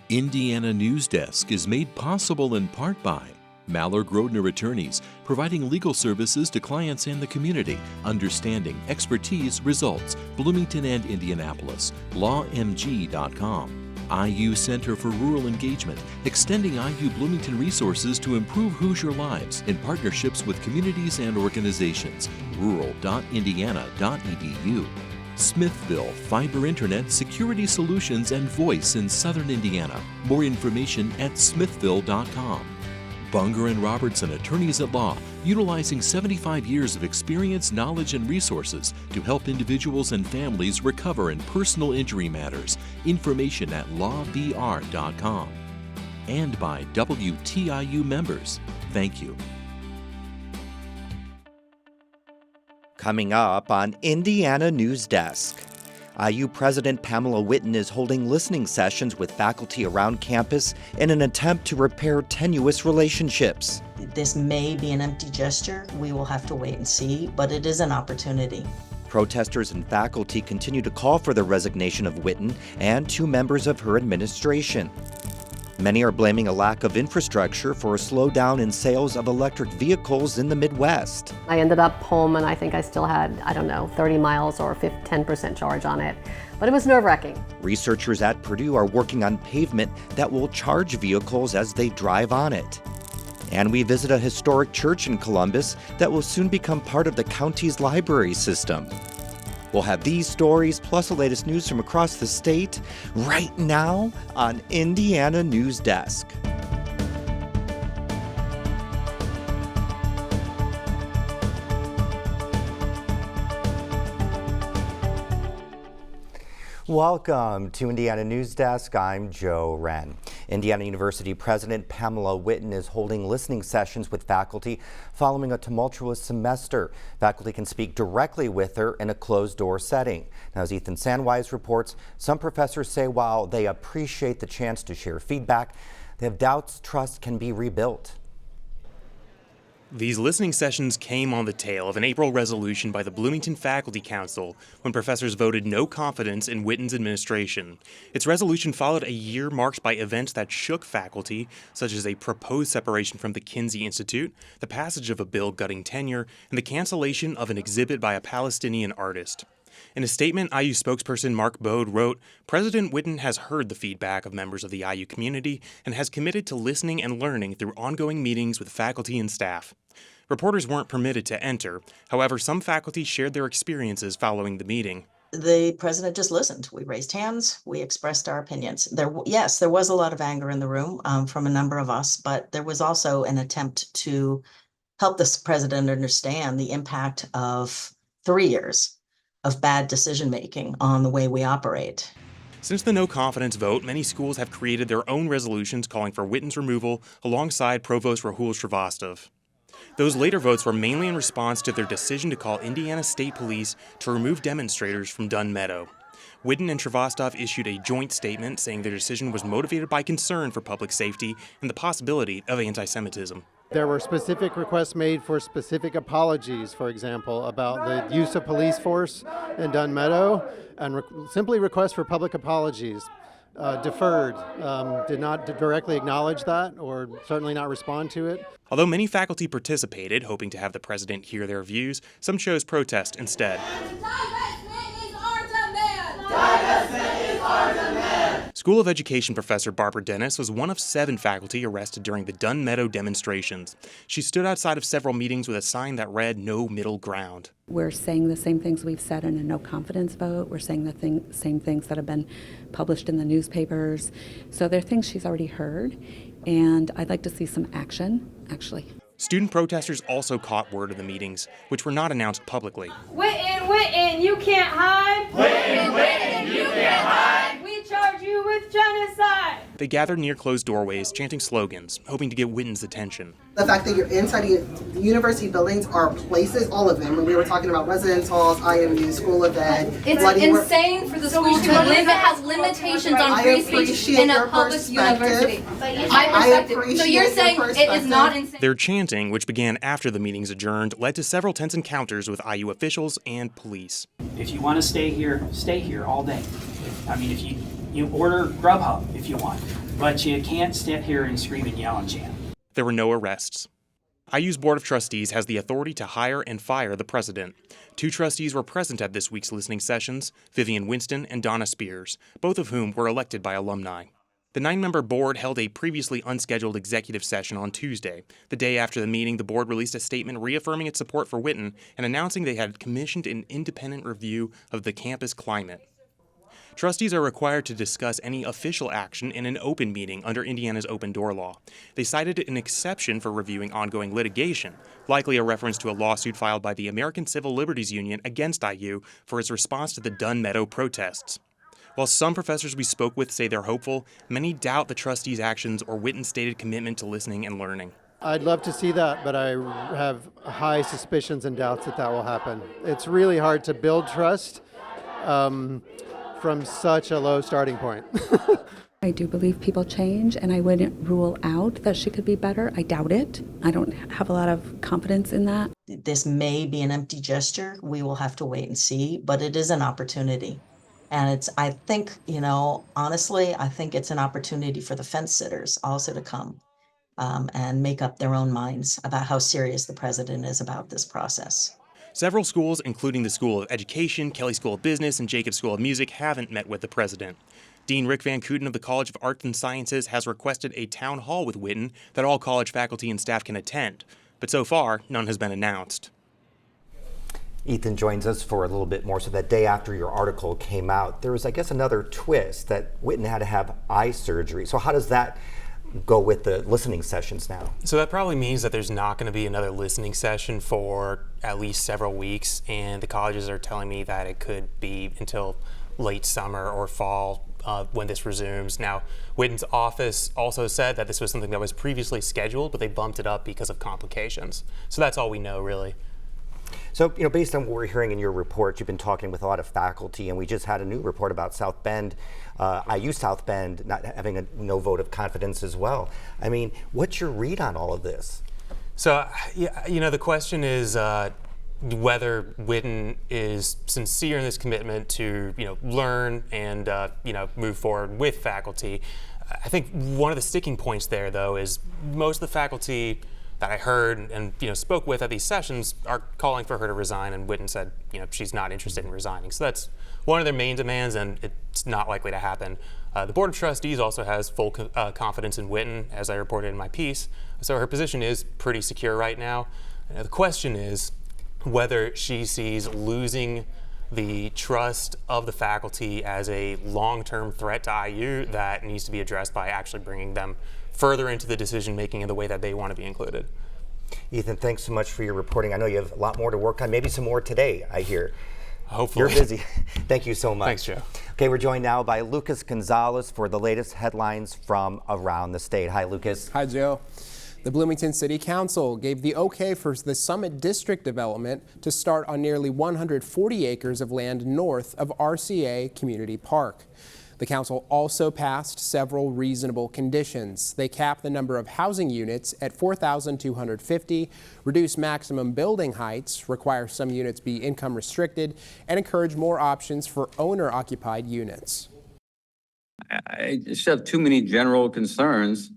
Indiana News Desk is made possible in part by Maller Grodner Attorneys, providing legal services to clients and the community. Understanding, expertise, results. Bloomington and Indianapolis. LawMG.com. IU Center for Rural Engagement, extending IU Bloomington resources to improve Hoosier lives in partnerships with communities and organizations. rural.indiana.edu. Smithville Fiber Internet Security Solutions and Voice in Southern Indiana. More information at smithville.com. Bunger and Robertson Attorneys at Law, utilizing 75 years of experience, knowledge, and resources to help individuals and families recover in personal injury matters. Information at lawbr.com. And by WTIU members. Thank you. Coming up on Indiana News Desk, IU President Pamela Whitten is holding listening sessions with faculty around campus in an attempt to repair tenuous relationships. This may be an empty gesture. We will have to wait and see, but it is an opportunity. Protesters and faculty continue to call for the resignation of Whitten and 2 members of her administration. Many are blaming a lack of infrastructure for a slowdown in sales of electric vehicles in the Midwest. I ended up home and I think I still had, 30 miles or 10% charge on it. But it was nerve-wracking. Researchers at Purdue are working on pavement that will charge vehicles as they drive on it. And we visit a historic church in Columbus that will soon become part of the county's library system. We'll have these stories plus the latest news from across the state right now on Indiana News Desk. Welcome to Indiana News Desk. I'm Joe Wren. Indiana University President Pamela Whitten is holding listening sessions with faculty following a tumultuous semester. Faculty can speak directly with her in a closed-door setting. Now, as Ethan Sandwise reports, some professors say while they appreciate the chance to share feedback, they have doubts trust can be rebuilt. These listening sessions came on the tail of an April resolution by the Bloomington Faculty Council when professors voted no confidence in Whitten's administration. Its resolution followed a year marked by events that shook faculty, such as a proposed separation from the Kinsey Institute, the passage of a bill gutting tenure, and the cancellation of an exhibit by a Palestinian artist. In a statement, IU spokesperson Mark Bode wrote, "President Whitten has heard the feedback of members of the IU community and has committed to listening and learning through ongoing meetings with faculty and staff." Reporters weren't permitted to enter. However, some faculty shared their experiences following the meeting. The president just listened. We raised hands. We expressed our opinions. There was a lot of anger in the room from a number of us, but there was also an attempt to help this president understand the impact of 3 years of bad decision-making on the way we operate. Since the no confidence vote, many schools have created their own resolutions calling for Whitten's removal alongside Provost Rahul Srivastava. Those later votes were mainly in response to their decision to call Indiana State Police to remove demonstrators from Dunn Meadow. Whitten and Srivastava issued a joint statement saying their decision was motivated by concern for public safety and the possibility of anti-Semitism. There were specific requests made for specific apologies, for example, about the use of police force in Dunn Meadow, and simply requests for public apologies. Deferred, did not directly acknowledge that or certainly not respond to it. Although many faculty participated, hoping to have the president hear their views, some chose protest instead. School of Education professor Barbara Dennis was one of 7 faculty arrested during the Dunn Meadow demonstrations. She stood outside of several meetings with a sign that read, "No middle ground." We're saying the same things we've said in a no confidence vote. We're saying the same things that have been published in the newspapers. So there are things she's already heard, and I'd like to see some action, actually. Student protesters also caught word of the meetings, which were not announced publicly. Whitten, you can't hide! Whitten, you can't hide! We charge you with genocide! They gathered near closed doorways, chanting slogans, hoping to get Whitten's attention. The fact that you're inside the university buildings are places, all of them, when we were talking about residence halls, IMU, School of Ed. It's insane for the school to have limitations on free speech in a public university. I respect it. So you're saying it is not insane? Their chanting, which began after the meetings adjourned, led to several tense encounters with IU officials and police. If you want to stay here all day. If You order Grubhub if you want, but you can't stand here and scream and yell and chant. There were no arrests. IU's Board of Trustees has the authority to hire and fire the president. 2 trustees were present at this week's listening sessions, Vivian Winston and Donna Spears, both of whom were elected by alumni. The 9-member board held a previously unscheduled executive session on Tuesday. The day after the meeting, the board released a statement reaffirming its support for Whitten and announcing they had commissioned an independent review of the campus climate. Trustees are required to discuss any official action in an open meeting under Indiana's open door law. They cited an exception for reviewing ongoing litigation, likely a reference to a lawsuit filed by the American Civil Liberties Union against IU for its response to the Dunn Meadow protests. While some professors we spoke with say they're hopeful, many doubt the trustees' actions or Whitten's stated commitment to listening and learning. I'd love to see that, but I have high suspicions and doubts that that will happen. It's really hard to build trust from such a low starting point. I do believe people change, and I wouldn't rule out that she could be better. I doubt it. I don't have a lot of confidence in that. This may be an empty gesture. We will have to wait and see, but it is an opportunity. And I think, honestly, I think it's an opportunity for the fence sitters also to come and make up their own minds about how serious the president is about this process. Several schools, including the School of Education, Kelly School of Business, and Jacobs School of Music, haven't met with the president. Dean Rick Van Kooten of the College of Arts and Sciences has requested a town hall with Whitten that all college faculty and staff can attend, but so far, none has been announced. Ethan joins us for a little bit more. So that day after your article came out, there was, I guess, another twist that Whitten had to have eye surgery. So how does that go with the listening sessions now? So that probably means that there's not going to be another listening session for at least several weeks, and the colleges are telling me that it could be until late summer or fall when this resumes. Now, Whitten's office also said that this was something that was previously scheduled, but they bumped it up because of complications. So that's all we know, really. So, based on what we're hearing in your report, you've been talking with a lot of faculty, and we just had a new report about South Bend, IU South Bend not having a no vote of confidence as well. I mean, what's your read on all of this? So, the question is whether Whitten is sincere in this commitment to, learn and, move forward with faculty. I think one of the sticking points there, though, is most of the faculty that I heard and spoke with at these sessions are calling for her to resign, and Whitten said she's not interested in resigning. So that's one of their main demands, and it's not likely to happen. The Board of Trustees also has full confidence in Whitten, as I reported in my piece, so her position is pretty secure right now. The question is whether she sees losing the trust of the faculty as a long-term threat to IU that needs to be addressed by actually bringing them further into the decision-making in the way that they want to be included. Ethan, thanks so much for your reporting. I know you have a lot more to work on, maybe some more today, I hear. Hopefully. You're busy. Thank you so much. Thanks, Joe. Okay, we're joined now by Lucas Gonzalez for the latest headlines from around the state. Hi, Lucas. Hi, Joe. The Bloomington City Council gave the okay for the Summit District development to start on nearly 140 acres of land north of RCA Community Park. The council also passed several reasonable conditions. They cap the number of housing units at 4,250, reduce maximum building heights, require some units be income restricted, and encourage more options for owner-occupied units. I just have too many general concerns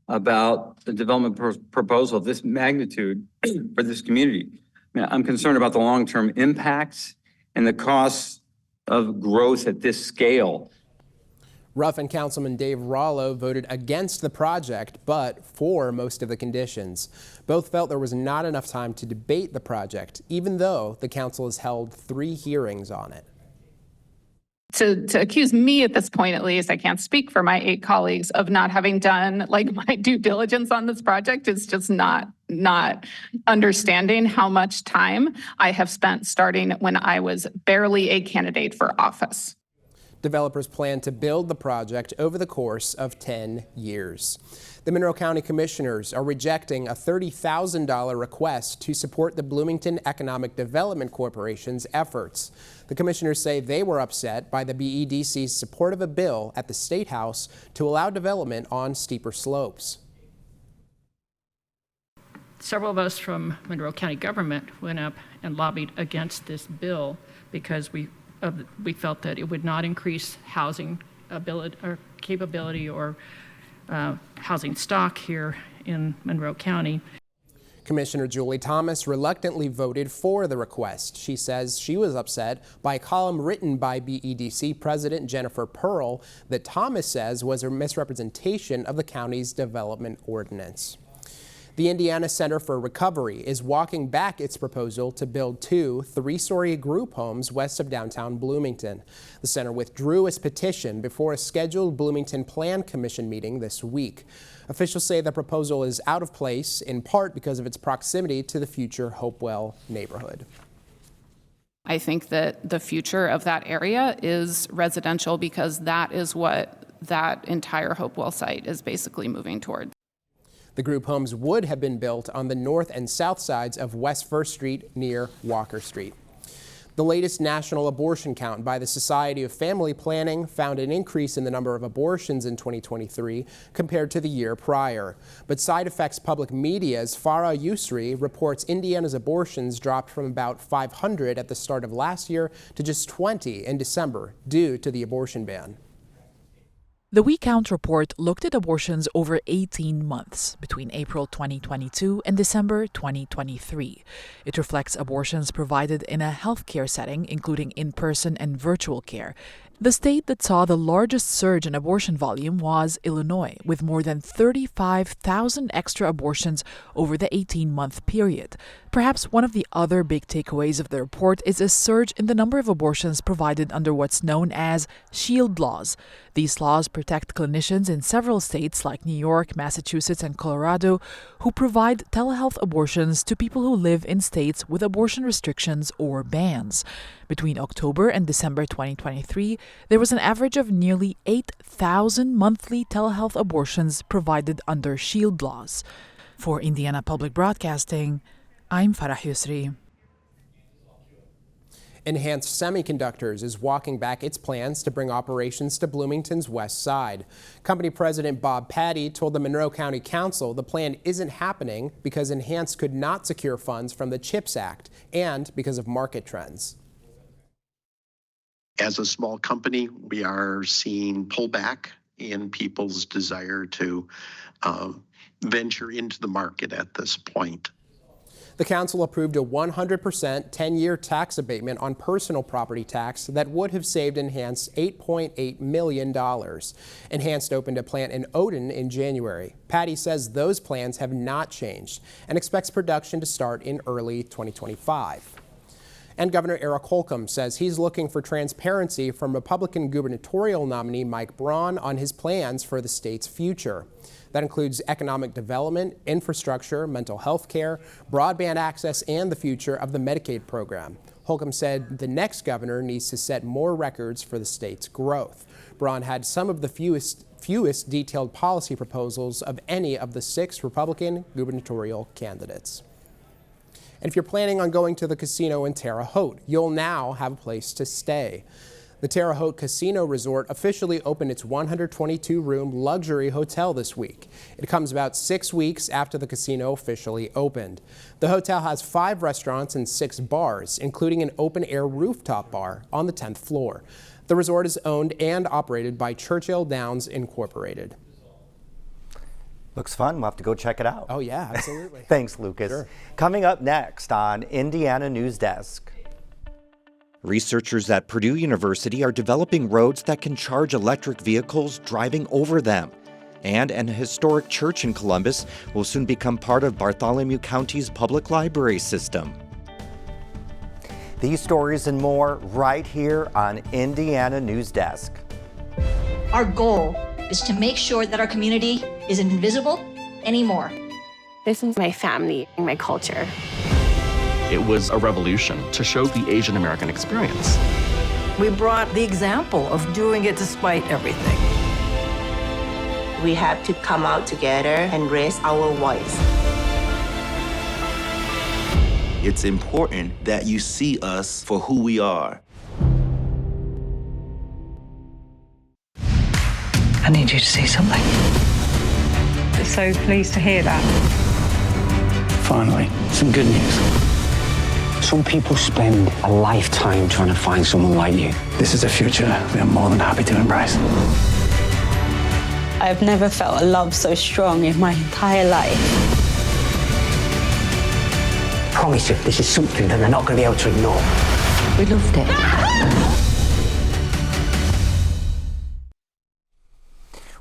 about the development proposal of this magnitude for this community. I mean, I'm concerned about the long-term impacts and the costs of growth at this scale. Ruffin Councilman Dave Rollo voted against the project, but for most of the conditions. Both felt there was not enough time to debate the project, even though the council has held 3 hearings on it. To accuse me at this point, at least, I can't speak for my 8 colleagues, of not having done my due diligence on this project is just not understanding how much time I have spent starting when I was barely a candidate for office. Developers plan to build the project over the course of 10 years. The Monroe County Commissioners are rejecting a $30,000 request to support the Bloomington Economic Development Corporation's efforts. The commissioners say they were upset by the BEDC's support of a bill at the State House to allow development on steeper slopes. Several of us from Monroe County government went up and lobbied against this bill because we felt that it would not increase housing capability or housing stock here in Monroe County. Commissioner Julie Thomas reluctantly voted for the request. She says she was upset by a column written by BEDC President Jennifer Pearl that Thomas says was a misrepresentation of the county's development ordinance. The Indiana Center for Recovery is walking back its proposal to build 2 three-story group homes west of downtown Bloomington. The center withdrew its petition before a scheduled Bloomington Plan Commission meeting this week. Officials say the proposal is out of place, in part because of its proximity to the future Hopewell neighborhood. I think that the future of that area is residential because that is what that entire Hopewell site is basically moving toward. The group homes would have been built on the north and south sides of West 1st Street near Walker Street. The latest national abortion count by the Society of Family Planning found an increase in the number of abortions in 2023 compared to the year prior. But Side Effects Public Media's Farah Yusri reports Indiana's abortions dropped from about 500 at the start of last year to just 20 in December due to the abortion ban. The We Count report looked at abortions over 18 months, between April 2022 and December 2023. It reflects abortions provided in a healthcare setting, including in-person and virtual care. The state that saw the largest surge in abortion volume was Illinois, with more than 35,000 extra abortions over the 18-month period. Perhaps one of the other big takeaways of the report is a surge in the number of abortions provided under what's known as SHIELD laws. These laws protect clinicians in several states like New York, Massachusetts, and Colorado who provide telehealth abortions to people who live in states with abortion restrictions or bans. Between October and December 2023, there was an average of nearly 8,000 monthly telehealth abortions provided under SHIELD laws. For Indiana Public Broadcasting, I'm Farah Yusri. Enhanced Semiconductors is walking back its plans to bring operations to Bloomington's west side. Company President Bob Patty told the Monroe County Council the plan isn't happening because Enhanced could not secure funds from the CHIPS Act and because of market trends. As a small company, we are seeing pullback in people's desire to venture into the market at this point. The council approved a 100% 10-year tax abatement on personal property tax that would have saved Enhanced $8.8 million. Enhanced opened a plant in Odin in January. Patty says those plans have not changed and expects production to start in early 2025. And Governor Eric Holcomb says he's looking for transparency from Republican gubernatorial nominee Mike Braun on his plans for the state's future. That includes economic development, infrastructure, mental health care, broadband access, and the future of the Medicaid program. Holcomb said the next governor needs to set more records for the state's growth. Braun had some of the fewest detailed policy proposals of any of the 6 Republican gubernatorial candidates. And if you're planning on going to the casino in Terre Haute, you'll now have a place to stay. The Terre Haute Casino Resort officially opened its 122-room luxury hotel this week. It comes about 6 weeks after the casino officially opened. The hotel has 5 restaurants and 6 bars, including an open-air rooftop bar on the 10th floor. The resort is owned and operated by Churchill Downs Incorporated. Looks fun. We'll have to go check it out. Oh, yeah, absolutely. Thanks, Lucas. Sure. Coming up next on Indiana News Desk. Researchers at Purdue University are developing roads that can charge electric vehicles driving over them. And an historic church in Columbus will soon become part of Bartholomew County's public library system. These stories and more right here on Indiana News Desk. Our goal is to make sure that our community isn't invisible anymore. This is my family and my culture. It was a revolution to show the Asian American experience. We brought the example of doing it despite everything. We had to come out together and raise our voice. It's important that you see us for who we are. I need you to say something. So pleased to hear that. Finally, some good news. Some people spend a lifetime trying to find someone like you. This is a future we are more than happy to embrace. I've never felt a love so strong in my entire life. I promise you, this is something that they're not going to be able to ignore. We loved it.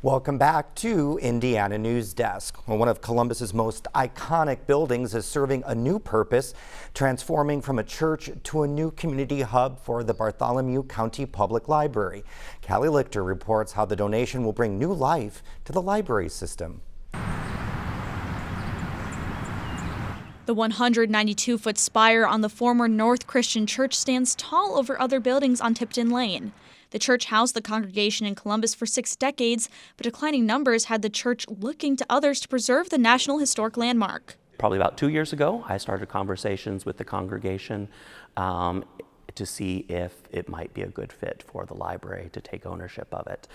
Welcome back to Indiana News Desk. Well, one of Columbus's most iconic buildings is serving a new purpose, transforming from a church to a new community hub for the Bartholomew County Public Library. Callie Lichter reports how the donation will bring new life to the library system. The 192-foot spire on the former North Christian Church stands tall over other buildings on Tipton Lane. The church housed the congregation in Columbus for 6 decades, but declining numbers had the church looking to others to preserve the National Historic Landmark. Probably about 2 years ago, I started conversations with the congregation to see if it might be a good fit for the library to take ownership of it.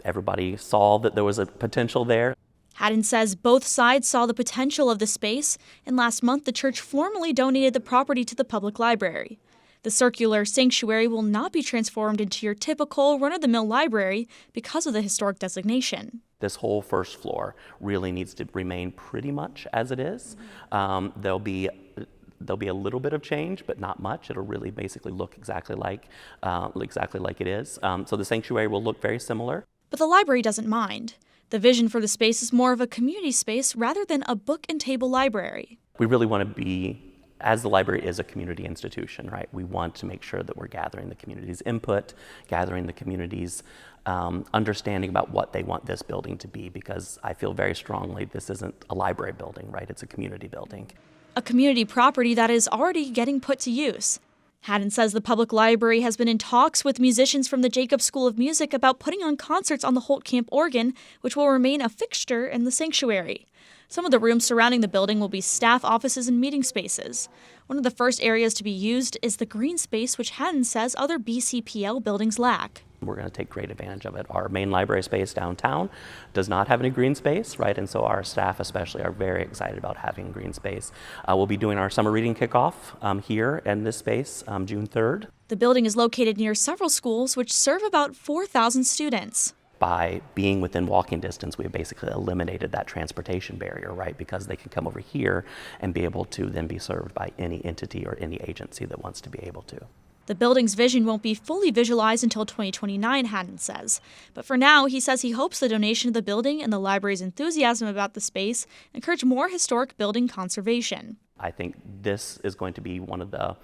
Everybody saw that there was a potential there. Haddon says both sides saw the potential of the space, and last month the church formally donated the property to the public library. The circular sanctuary will not be transformed into your typical run-of-the-mill library because of the historic designation. This whole first floor really needs to remain pretty much as it is. There'll be a little bit of change, but not much. It'll really basically look exactly like it is. So the sanctuary will look very similar. But the library doesn't mind. The vision for the space is more of a community space rather than a book and table library. We really want to be, as the library is a community institution, right? We want to make sure that we're gathering the community's input, gathering the community's understanding about what they want this building to be, because I feel very strongly this isn't a library building, right? It's a community building. A community property that is already getting put to use. Haddon says the public library has been in talks with musicians from the Jacobs School of Music about putting on concerts on the Holt Camp organ, which will remain a fixture in the sanctuary. Some of the rooms surrounding the building will be staff offices and meeting spaces. One of the first areas to be used is the green space, which Haddon says other BCPL buildings lack. We're going to take great advantage of it. Our main library space downtown does not have any green space, right? And so our staff especially are very excited about having green space. We'll be doing our summer reading kickoff here in this space June 3rd. The building is located near several schools, which serve about 4,000 students. By being within walking distance, we have basically eliminated that transportation barrier, right? Because they can come over here and be able to then be served by any entity or any agency that wants to be able to. The building's vision won't be fully visualized until 2029, Haddon says. But for now, he says he hopes the donation of the building and the library's enthusiasm about the space encourage more historic building conservation. I think this is going to be one of the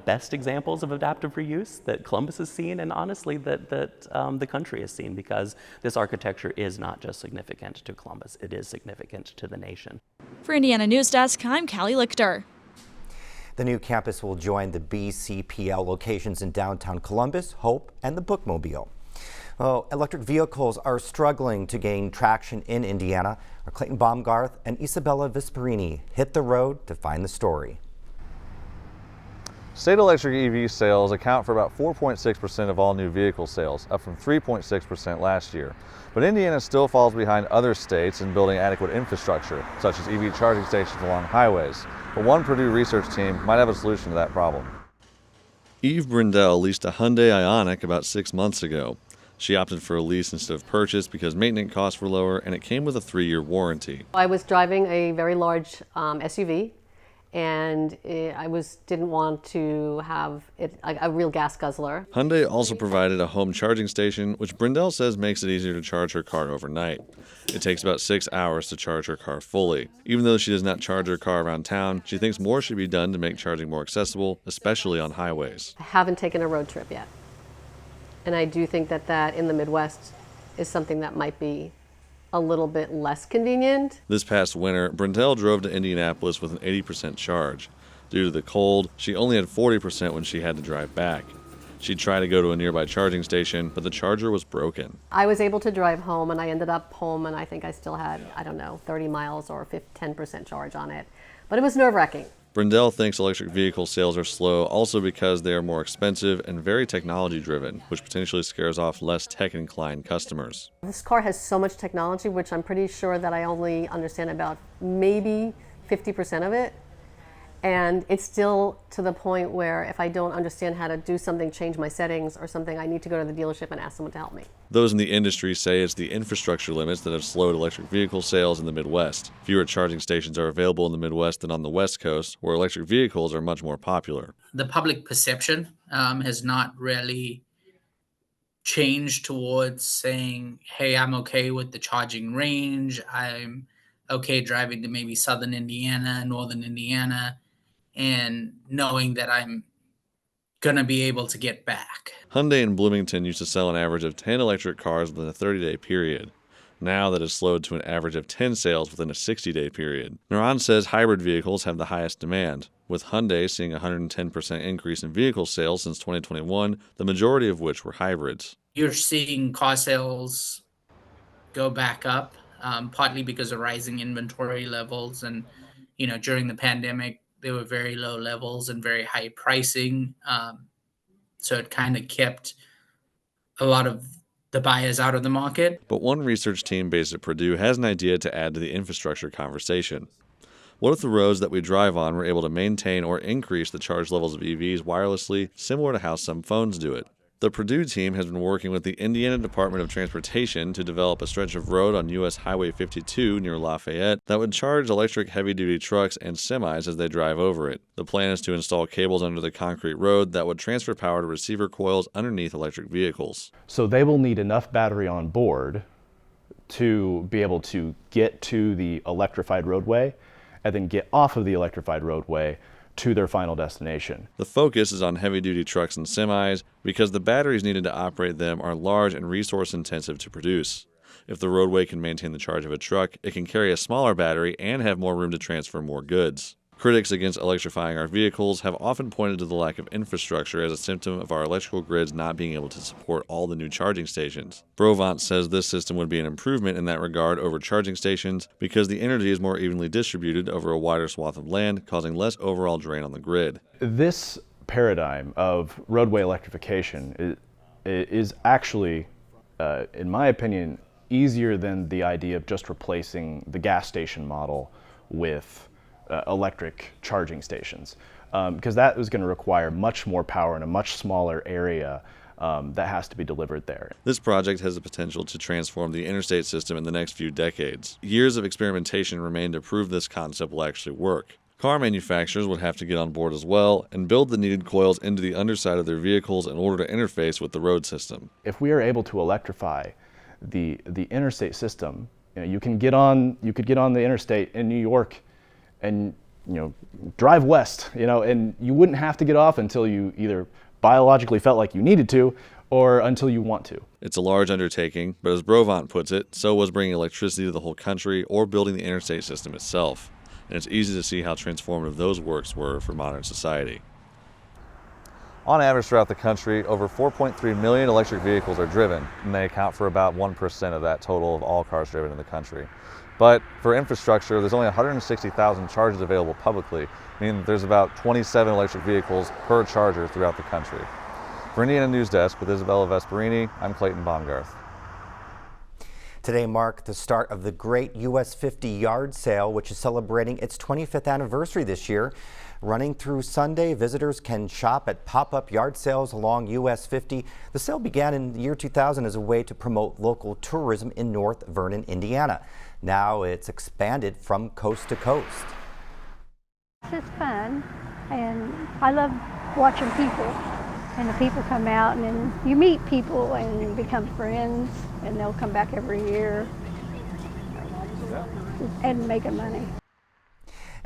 best examples of adaptive reuse that Columbus has seen, and honestly that the country has seen, because this architecture is not just significant to Columbus, it is significant to the nation. For Indiana News Desk, I'm Callie Lichter. The new campus will join the BCPL locations in downtown Columbus, Hope, and the Bookmobile. Well, electric vehicles are struggling to gain traction in Indiana. Our Clayton Baumgarth and Isabella Visperini hit the road to find the story. State electric EV sales account for about 4.6% of all new vehicle sales, up from 3.6% last year. But Indiana still falls behind other states in building adequate infrastructure, such as EV charging stations along highways. But one Purdue research team might have a solution to that problem. Eve Brindell leased a Hyundai Ioniq about 6 months ago. She opted for a lease instead of purchase because maintenance costs were lower and it came with a 3-year warranty. I was driving a very large SUV. And I didn't want to have it a real gas guzzler. Hyundai also provided a home charging station, which Brindell says makes it easier to charge her car overnight. It takes about 6 hours to charge her car fully. Even though she does not charge her car around town, she thinks more should be done to make charging more accessible, especially on highways. I haven't taken a road trip yet. And I do think that in the Midwest is something that might be a little bit less convenient. This past winter, Brindell drove to Indianapolis with an 80% charge. Due to the cold, she only had 40% when she had to drive back. She'd try to go to a nearby charging station, but the charger was broken. I was able to drive home, and I ended up home, and I think I still had, 30 miles or 10% charge on it. But it was nerve-wracking. Brindell thinks electric vehicle sales are slow also because they are more expensive and very technology-driven, which potentially scares off less tech-inclined customers. This car has so much technology, which I'm pretty sure that I only understand about maybe 50% of it. And it's still to the point where if I don't understand how to do something, change my settings or something, I need to go to the dealership and ask someone to help me. Those in the industry say it's the infrastructure limits that have slowed electric vehicle sales in the Midwest. Fewer charging stations are available in the Midwest than on the West Coast, where electric vehicles are much more popular. The public perception has not really changed towards saying, hey, I'm okay with the charging range. I'm okay driving to maybe southern Indiana, northern Indiana, and knowing that I'm going to be able to get back. Hyundai in Bloomington used to sell an average of 10 electric cars within a 30-day period. Now that has slowed to an average of 10 sales within a 60-day period. Naran says hybrid vehicles have the highest demand, with Hyundai seeing a 110% increase in vehicle sales since 2021, the majority of which were hybrids. You're seeing car sales go back up, partly because of rising inventory levels. And, during the pandemic, there were very low levels and very high pricing. So it kind of kept a lot of the buyers out of the market. But one research team based at Purdue has an idea to add to the infrastructure conversation. What if the roads that we drive on were able to maintain or increase the charge levels of EVs wirelessly, similar to how some phones do it? The Purdue team has been working with the Indiana Department of Transportation to develop a stretch of road on U.S. Highway 52 near Lafayette that would charge electric heavy-duty trucks and semis as they drive over it. The plan is to install cables under the concrete road that would transfer power to receiver coils underneath electric vehicles. So they will need enough battery on board to be able to get to the electrified roadway and then get off of the electrified roadway to their final destination. The focus is on heavy-duty trucks and semis because the batteries needed to operate them are large and resource-intensive to produce. If the roadway can maintain the charge of a truck, it can carry a smaller battery and have more room to transfer more goods. Critics against electrifying our vehicles have often pointed to the lack of infrastructure as a symptom of our electrical grids not being able to support all the new charging stations. Brovant says this system would be an improvement in that regard over charging stations because the energy is more evenly distributed over a wider swath of land, causing less overall drain on the grid. This paradigm of roadway electrification is actually, in my opinion, easier than the idea of just replacing the gas station model with electric charging stations, because that is going to require much more power in a much smaller area that has to be delivered there. This project has the potential to transform the interstate system in the next few decades. Years of experimentation remain to prove this concept will actually work. Car manufacturers would have to get on board as well and build the needed coils into the underside of their vehicles in order to interface with the road system. If we are able to electrify the interstate system, you could get on the interstate in New York and drive west, and you wouldn't have to get off until you either biologically felt like you needed to or until you want to. It's a large undertaking, but as Brovant puts it, so was bringing electricity to the whole country or building the interstate system itself. And it's easy to see how transformative those works were for modern society. On average throughout the country, over 4.3 million electric vehicles are driven, and they account for about 1% of that total of all cars driven in the country. But for infrastructure, there's only 160,000 chargers available publicly, meaning there's about 27 electric vehicles per charger throughout the country. For Indiana News Desk with Isabella Vesperini, I'm Clayton Baumgarth. Today marked the start of the Great US 50 Yard Sale, which is celebrating its 25th anniversary this year. Running through Sunday, visitors can shop at pop-up yard sales along US 50. The sale began in the year 2000 as a way to promote local tourism in North Vernon, Indiana. Now it's expanded from coast to coast. It's fun, and I love watching people. And the people come out, and then you meet people and become friends, and they'll come back every year and making money.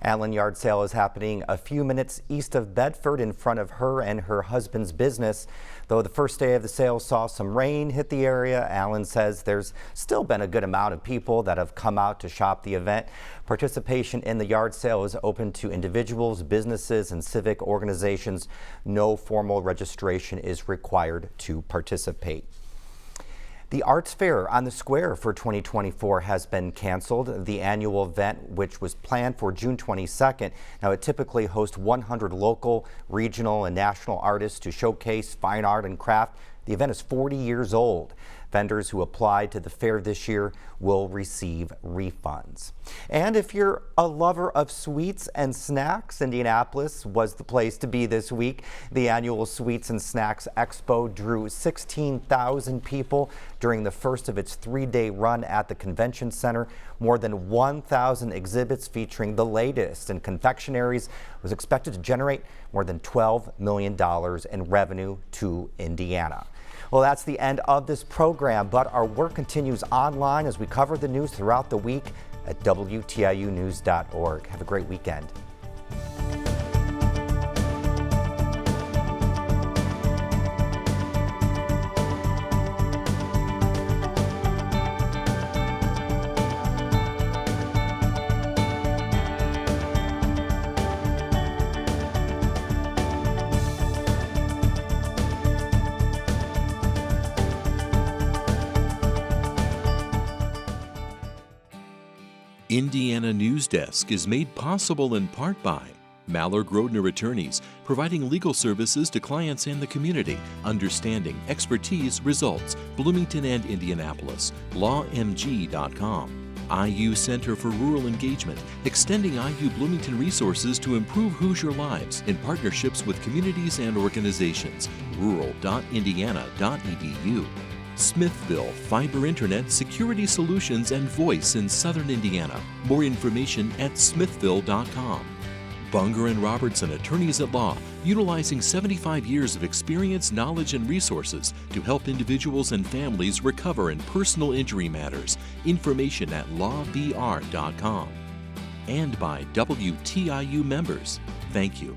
Allen Yard Sale is happening a few minutes east of Bedford in front of her and her husband's business. Though the first day of the sale saw some rain hit the area, Allen says there's still been a good amount of people that have come out to shop the event. Participation in the yard sale is open to individuals, businesses, and civic organizations. No formal registration is required to participate. The Arts Fair on the Square for 2024 has been canceled. The annual event, which was planned for June 22nd, now it typically hosts 100 local, regional, and national artists to showcase fine art and craft. The event is 40 years old. Vendors who apply to the fair this year will receive refunds. And if you're a lover of sweets and snacks, Indianapolis was the place to be this week. The annual Sweets and Snacks Expo drew 16,000 people during the first of its 3-day run at the convention center. More than 1,000 exhibits featuring the latest in confectionaries was expected to generate more than $12 million in revenue to Indiana. Well, that's the end of this program, but our work continues online as we cover the news throughout the week at WTIUnews.org. Have a great weekend. Indiana News Desk is made possible in part by Maller Grodner Attorneys, providing legal services to clients and the community. Understanding, expertise, results. Bloomington and Indianapolis. LawMG.com. IU Center for Rural Engagement, extending IU Bloomington resources to improve Hoosier lives in partnerships with communities and organizations. Rural.indiana.edu. Smithville Fiber Internet Security Solutions and Voice in Southern Indiana. More information at smithville.com. Bunger and Robertson Attorneys at Law, utilizing 75 years of experience, knowledge, and resources to help individuals and families recover in personal injury matters. Information at lawbr.com. And by WTIU members. Thank you.